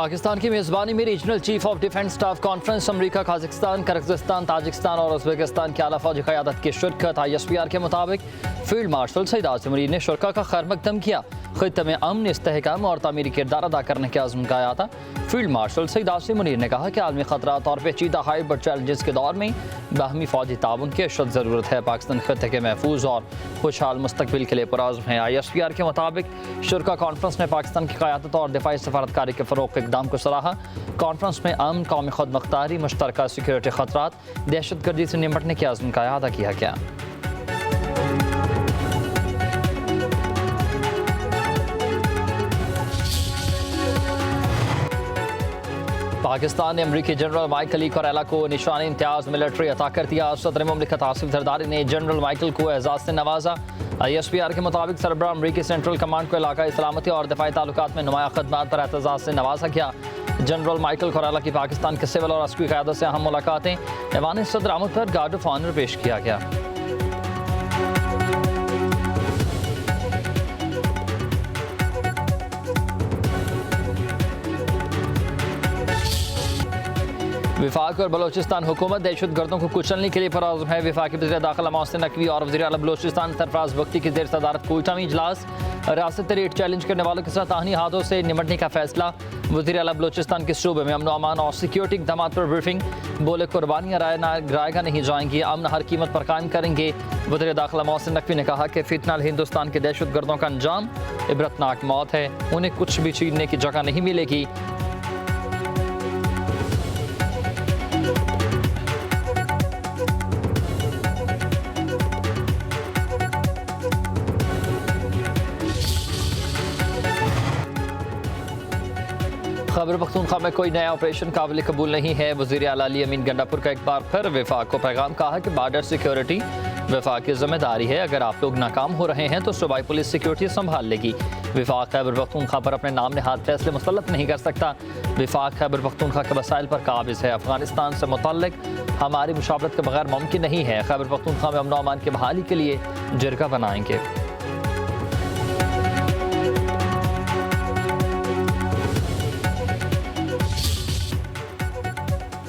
पाकिस्तान की मेज़बानी में regional chief of defence staff conference America, Kazakhstan, Kyrgyzstan, Tajikistan और उज़्बेकिस्तान की आला फौजी क़यादत की शिरकत। ISPR के मुताबिक फील्ड मार्शल सईद आसिम मुनीर ने शुरका का खैर मकदम किया। खित्ते में अमन, इस्तेहकाम और तामीरी किरदार अदा करने के अज़्म का आया था। फील्ड मार्शल सईद आसिम मुनीर ने कहा कि आलमी खतरात और पेचीदा हाइब्रिड चैलेंजेस के दौर में बाहमी फौजी ताउन की अशद ज़रूरत है। पाकिस्तान खित्ते के महफूज और खुशहाल मुस्तकबिल के लिए पुरअज़्म है। ISPR के मुताबिक शुरका कॉन्फ्रेंस में पाकिस्तान की क़यादत और दिफाई सफारतकारी के फ़रोग़ के इक़दाम को सराहा। कॉन्फ्रेंस में अमन, कौमी खुदमुख्तारी, मुश्तरका सिक्योरिटी खतरात, दहशतगर्दी से निपटने के अज़्म का अदा किया गया। पाकिस्तान ने अमरीकी जनरल माइकल ई कोरेला को निशानी इम्तियाज़ मिलिट्री अता कर दिया। सदर मुमलिकत आसिफ जरदारी ने जनरल माइकल को एजाज़ से नवाजा। ISPR के मुताबिक सरबराह अमरीकी सेंट्रल कमांड को इलाकाई सलामती और दिफाई ताल्लुकात में नुमाया खदमात पर एतजाज़ से नवाजा गया। जनरल माइकल कोरेला की पाकिस्तान के सिविल और अस्करी क़यादत से अहम मुलाकातें। ऐवान सदर आमद पर गार्ड ऑफ ऑनर पेश किया गया। विफाक और बलोचिस्तान हुकूमत दहशतगर्दों को कुचलने के लिए पुरअज़्म है। वफाकी वज़ीर दाखिला मोहसिन नकवी और वज़ीर आला बलोचिस्तान सरफराज बख्ती की ज़ेर सदारत कोयटा में इजलास। रियासत रेट चैलेंज करने वालों के साथ आहनी हाथों से निमटने का फैसला। वज़ीर आला बलोचिस्तान के सूबे में अमन अमान और सिक्योरिटी इक़दाम पर ब्रीफिंग। बोले कुर्बानियाँ रायगा नहीं जाएंगी, अमन हर कीमत पर कायम करेंगे। वज़ीर दाखिला मोहसिन नकवी ने कहा कि फितना हिंदुस्तान के दहशतगर्दों का अंजाम इबरतनाक मौत है, उन्हें कुछ भी छीनने की जगह नहीं मिलेगी। खैबर पख्तूनख्वा में कोई नया ऑपरेशन काबिल कबूल नहीं है। वज़ीर आला अली अमीन गंडापुर का एक बार फिर वफाक को पैगाम, कहा कि बॉर्डर सिक्योरिटी वफाक की जिम्मेदारी है। अगर आप लोग नाकाम हो रहे हैं तो सूबाई पुलिस सिक्योरिटी संभाल लेगी। वफाक खैबर पख्तूनख्वा पर अपने नाम नहाद फैसले मुसल्लत नहीं कर सकता। वफाक खैबर पख्तूनख्वा के वसाइल पर काबिज है। अफगानिस्तान से मुतल्लिक हमारी मुशावरत के बगैर मुमकिन नहीं है। खैबर पख्तूनख्वा में अमन अमान की बहाली के लिए जिरगा बनाएंगे।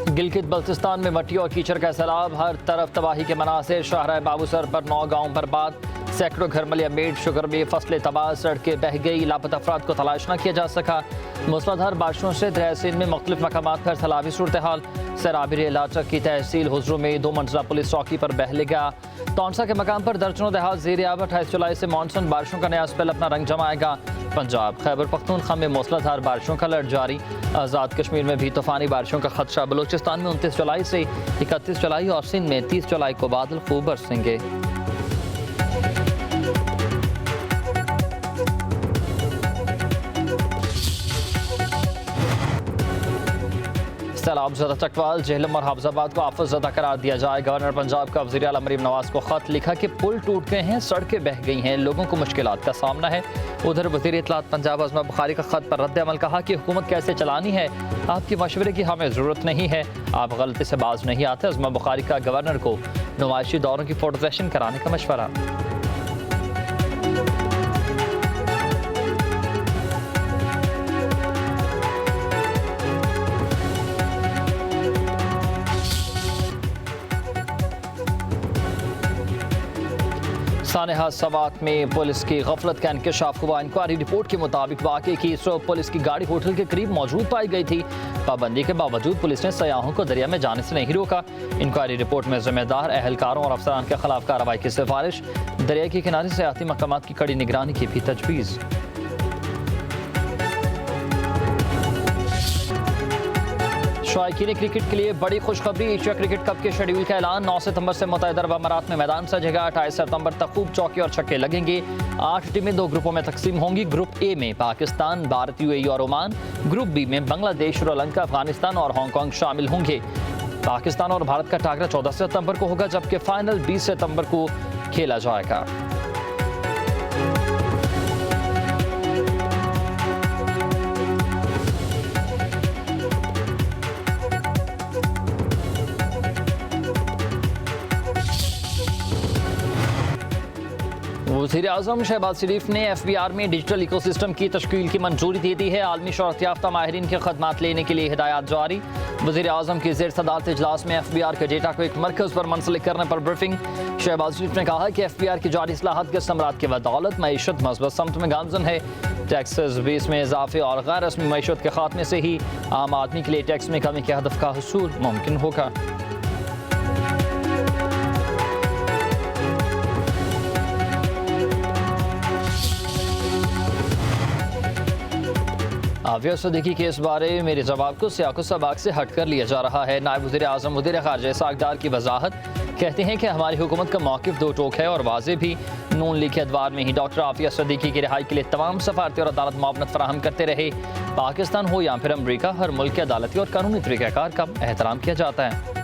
गिलगित बल्तिस्तान में मट्टी और कीचड़ का सैलाब, हर तरफ तबाही के मनासिर। शाहराह बाबूसर पर 9 गाँव बर्बाद, सैकड़ों घर मलिया मेड, शुगर में फसलें तबाह, सड़कें बह गई, लापता अफराद को तलाश न किया जा सका। मूसलाधार बारिशों से तहसील में मुख्तलिफ मकामात पर सैलाबी सूरत हाल। सराबिर इलाचक की तहसील हुजरू में 2 मंजिला पुलिस चौकी पर बह गया। तौनसा के मकाम पर दर्जनों देहात ज़ेर आब। 28 जुलाई से मानसून बारिशों का नया स्पेल अपना रंग जमाएगा। पंजाब खैबर पख्तूनख्वा में मूसलाधार बारिशों का अलर्ट जारी। आज़ाद कश्मीर में भी तूफानी बारिशों का खदशा। बलूचिस्तान में 29 जुलाई से 31 जुलाई और सिंध में 30 जुलाई को बादल खूब बरसेंगे। सैलाब ज़दा चकवाल, झेलम और हाफजाबाद को आफत ज़दा करार दिया जाए। गवर्नर पंजाब का वज़ीर आला मरीम नवाज को खत लिखा कि पुल टूट गए हैं, सड़कें बह गई हैं, लोगों को मुश्किलात का सामना है। उधर वज़ीर इत्तलात पंजाब अज़मा बुखारी का खत पर रद्द अमल, कहा कि हुकूमत कैसे चलानी है, आपकी मशवरे की हमें ज़रूरत नहीं है, आप गलती से बाज नहीं आते। अज़मा बुखारी का गवर्नर को नुमाइशी दौरों की फ़ोटो सेशन कराने का मशवरा। सानेहा सवात में पुलिस की गफलत का इंकशाफ हुआ। इंक्वायरी रिपोर्ट के मुताबिक वाकई की पुलिस की गाड़ी होटल के करीब मौजूद पाई गई थी। पाबंदी के बावजूद पुलिस ने सयाहों को दरिया में जाने से नहीं रोका। इंक्वायरी रिपोर्ट में जिम्मेदार एहलकारों और अफसरान के खिलाफ कार्रवाई की सिफारिश। दरिया के किनारे सियाहती मकामात की कड़ी निगरानी की भी तजवीज़। शौकीन क्रिकेट के लिए बड़ी खुशखबरी, एशिया क्रिकेट कप के शेड्यूल का ऐलान। 9 सितंबर से मुत्तहिदा अरब अमारात में मैदान सजेगा। 28 सितंबर तक खूब चौके और छक्के लगेंगे। 8 टीमें 2 ग्रुपों में तकसीम होंगी। ग्रुप ए में पाकिस्तान, भारत, UAE और ओमान। ग्रुप बी में बांग्लादेश, श्रीलंका, अफगानिस्तान और हांगकांग शामिल होंगे। पाकिस्तान और भारत का टाकरा 14 सितंबर को होगा, जबकि फाइनल 20 सितंबर को खेला जाएगा। वज़ीर आज़म शहबाज शरीफ ने FBR में डिजिटल इकोसिस्टम की तश्कील की मंजूरी दे दी है। आलमी शोहरत याफ्ता माहिरीन की खदमात लेने के लिए हिदायत जारी। वज़ीर आज़म की ज़ेर सदारत इजलास में FBR के डेटा को एक मरकज़ पर मुंसलिक करने पर ब्रीफिंग। शहबाज शरीफ ने कहा कि FBR की जारी इस्लाहात के समरात की बदौलत मईशत मज़बूत समत में गामजन है। टैक्सेस बेस में इजाफे और गैर रस्मी मईशत के खात्मे से ही आम आदमी के लिए टैक्स में कमी के हदफ का हुसूल मुमकिन होगा। आविया सदीकी के इस बारे में मेरे जवाब को सियाको सबाक से हट कर लिया जा रहा है। नायब वज़ीर आज़म वज़ीर ख़ारिजा इसहाक़ डार की वजाहत कहते हैं कि हमारी हुकूमत का मौक़िफ़ दो टोक है और वाज़े भी। नून लीग के अदवार में ही डॉक्टर आविया सदीकी की रिहाई के लिए तमाम सफारती और अदालत मुआवनत फराहम करते रहे। पाकिस्तान हो या फिर अमरीका, हर मुल्क के अदालती और कानूनी तरीक़ाकार का एहतराम किया जाता है।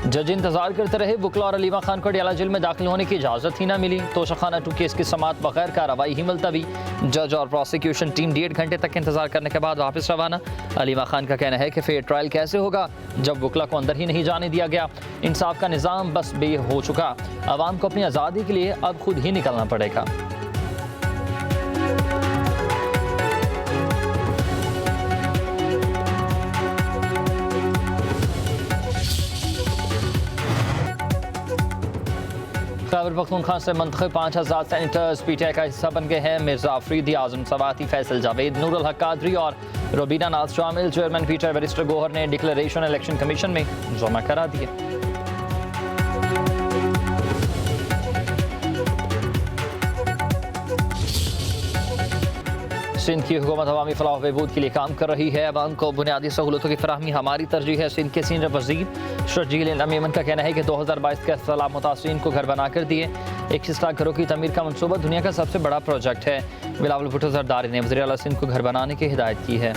जज इंतजार करते रहे। बुकला और अलीमा खान को अडयाला जेल में दाखिल होने की इजाज़त ही ना मिली। तोशाखाना 2 केस की समाअत बगैर कार्रवाई ही मुलतवी। जज और प्रोसिक्यूशन टीम 1.5 घंटे तक इंतजार करने के बाद वापस रवाना। अलीमा खान का कहना है कि फेयर ट्रायल कैसे होगा जब बुकला को अंदर ही नहीं जाने दिया गया। इंसाफ का निज़ाम बस बे हो चुका। अवाम को अपनी आज़ादी के लिए अब खुद ही निकलना पड़ेगा। खैबर पख्तूनख्वा से मुंतखब 5000 सेनेटर्स PTI का हिस्सा बन गए हैं। मिर्जा अफरीदी, आज़म सवाती, फैसल जावेद, नूरुल हक कादरी और रोबीना नाज शामिल। चेयरमैन PTI बैरिस्टर गोहर ने डिक्लेरेशन इलेक्शन कमीशन में जमा करा दिए। सिंध की हुकूमत अवामी फलाह बहबूद के लिए काम कर रही है। अवाम को बुनियादी सहूलतों की फराहमी हमारी तरजीह है। सिंध के सीनियर वज़ीर शर्जील अमीमन का कहना है कि 2022 के सैलाब मुतासरीन को घर बना कर दिए। 21 लाख घरों की तमीर का मनसूबा दुनिया का सबसे बड़ा प्रोजेक्ट है। बिलावल भुट्टो ज़रदारी ने वज़ीर आला सिंध को घर बनाने की हिदायत की है।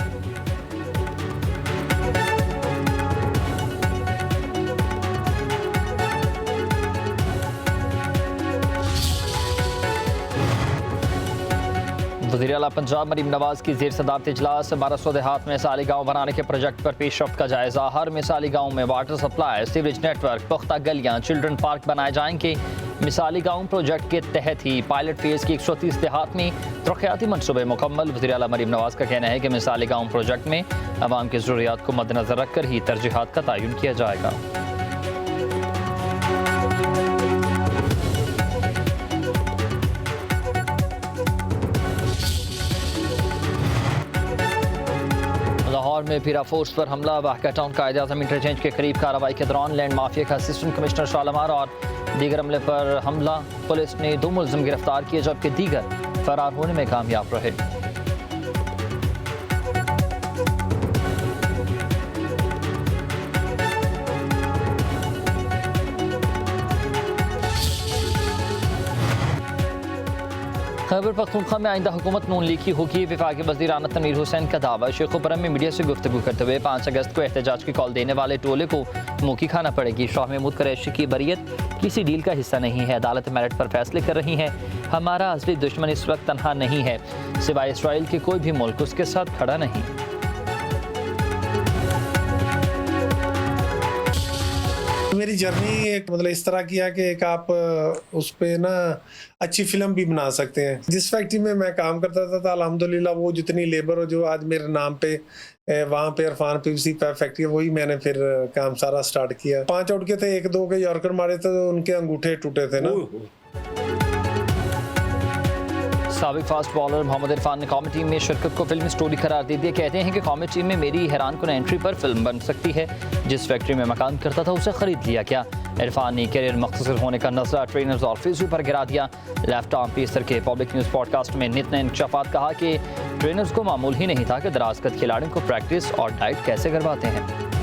वज़ीर आला पंजाब मरीम नवाज की ज़ेर सदारत इजलास। 1200 देहात में मिसाली गाँव बनाने के प्रोजेक्ट पर पेशरफ्त का जायज़ा। हर मिसाली गाँव में वाटर सप्लाई, सीवरेज नेटवर्क, पुख्ता गलियाँ, चिल्ड्रन पार्क बनाए जाएंगे। मिसाली गाँव प्रोजेक्ट के तहत ही पायलट फेज़ की 130 देहात में तरक्याती मनसूबे मुकम्मल। वज़ीर आला मरीम नवाज का कहना है कि मिसाली गाँव प्रोजेक्ट में आवाम की ज़रूरियात को मद्देनज़र रखकर ही तरजीहात का तयन किया जाएगा। लाहौर में पीरा फोर्स पर हमला। वाक़ा टाउन कायद-ए-आज़म इंटरचेंज के करीब कार्रवाई के दौरान लैंड माफिया का असिस्टेंट कमिश्नर शालामार और दीगर अमले पर हमला। पुलिस ने 2 मुलज़िम गिरफ्तार किए जबकि दीगर फरार होने में कामयाब रहे। खैबर पख्तूनख्वा में आइंदा हुकूमत नून लीग की होगी। वफाकी वज़ीर आना तनवीर हुसैन का दावा। शेखुपुरम में मीडिया से गुफ्तगू करते हुए 5 अगस्त को एहतजाज की कॉल देने वाले टोले को मुँह खाना पड़ेगी। शाह महमूद कुरैशी की बरियत किसी डील का हिस्सा नहीं है। अदालत मेरिट पर फैसले कर रही है। हमारा असली दुश्मन इस वक्त तनहा नहीं है, सिवाय इसराइल के कोई भी मुल्क उसके साथ खड़ा नहीं। मेरी जर्नी एक मतलब इस तरह किया कि एक आप उस पे ना अच्छी फिल्म भी बना सकते हैं। जिस फैक्ट्री में मैं काम करता था अल्हम्दुलिल्लाह वो जितनी लेबर हो जो आज मेरे नाम पे वहाँ पे इरफान PVC पाइप फैक्ट्री वही मैंने फिर काम सारा स्टार्ट किया। 5 आउट के थे, 1-2 के यॉर्कर मारे थे तो उनके अंगूठे टूटे थे ना। साबिक फास्ट बॉलर मोहम्मद इरफान ने कौमी टीम में शिरकत को फिल्मी स्टोरी करार दे दिया। कहते हैं कि कौमी टीम में मेरी हैरान कुन एंट्री पर फिल्म बन सकती है। जिस फैक्ट्री में मैं काम करता था उसे खरीद लिया क्या। इरफान ने कैरियर मुख्तसर होने का नजरा ट्रेनर्स और फिजियो पर गिरा दिया। लेफ्ट आर्म पेसर के पब्लिक न्यूज़ पॉडकास्ट में नित ने इंकशाफात कहा कि ट्रेनर्स को मामूल ही नहीं था कि दराज कद खिलाड़ियों को प्रैक्टिस और डाइट कैसे करवाते हैं।